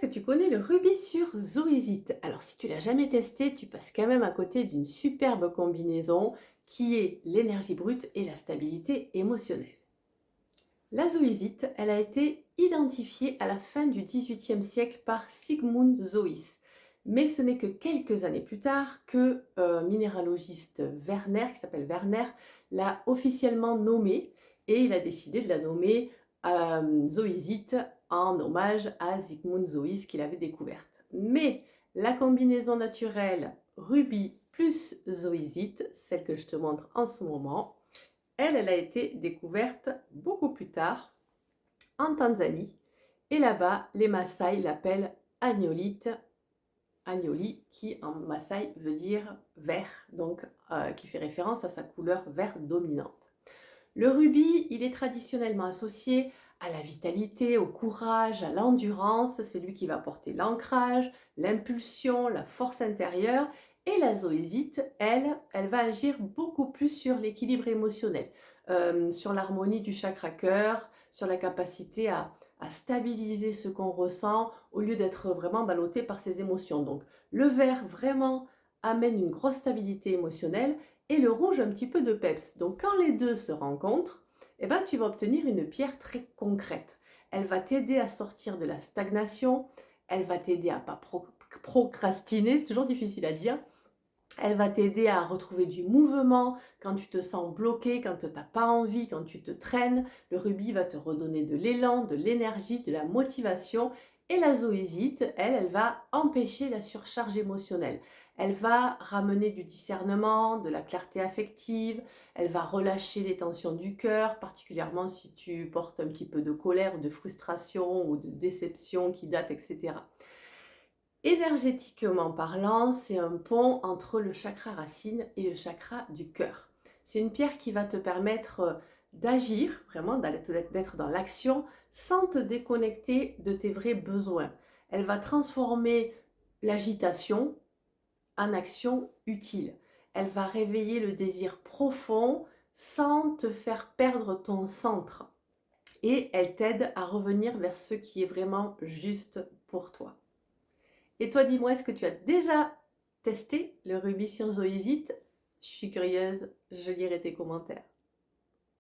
que tu connais le rubis sur zoisite? Alors si tu l'as jamais testé, tu passes quand même à côté d'une superbe combinaison qui est l'énergie brute et la stabilité émotionnelle. La zoisite, elle a été identifiée à la fin du XVIIIe siècle par Sigmund Zois. Mais ce n'est que quelques années plus tard que minéralogiste Werner, qui s'appelle Werner, l'a officiellement nommée et il a décidé de la nommer zoisite en hommage à Sigmund Zois qu'il avait découverte. Mais la combinaison naturelle rubis plus zoisite, celle que je te montre en ce moment, elle a été découverte beaucoup plus tard en Tanzanie. Et là-bas, les Maasai l'appellent agnolite, agnoli, qui en Maasai veut dire vert, donc qui fait référence à sa couleur vert dominante. Le rubis, il est traditionnellement associé à la vitalité, au courage, à l'endurance. C'est lui qui va porter l'ancrage, l'impulsion, la force intérieure. Et la zoésite, elle va agir beaucoup plus sur l'équilibre émotionnel, sur l'harmonie du chakra cœur, sur la capacité à stabiliser ce qu'on ressent au lieu d'être vraiment ballotté par ses émotions. Donc le vert vraiment amène une grosse stabilité émotionnelle et le rouge un petit peu de peps. Donc quand les deux se rencontrent, eh ben, tu vas obtenir une pierre très concrète. Elle va t'aider à sortir de la stagnation, elle va t'aider à ne pas procrastiner, c'est toujours difficile à dire. Elle va t'aider à retrouver du mouvement quand tu te sens bloqué, quand tu n'as pas envie, quand tu te traînes. Le rubis va te redonner de l'élan, de l'énergie, de la motivation. Et la zoésite, elle va empêcher la surcharge émotionnelle. Elle va ramener du discernement, de la clarté affective. Elle va relâcher les tensions du cœur, particulièrement si tu portes un petit peu de colère, de frustration ou de déception qui date, etc. Énergétiquement parlant, c'est un pont entre le chakra racine et le chakra du cœur. C'est une pierre qui va te permettre d'agir, vraiment d'être dans l'action, sans te déconnecter de tes vrais besoins. Elle va transformer l'agitation en action utile. Elle va réveiller le désir profond sans te faire perdre ton centre. Et elle t'aide à revenir vers ce qui est vraiment juste pour toi. Et toi, dis-moi, est-ce que tu as déjà testé le rubis sur zoésite? Je suis curieuse, je lirai tes commentaires.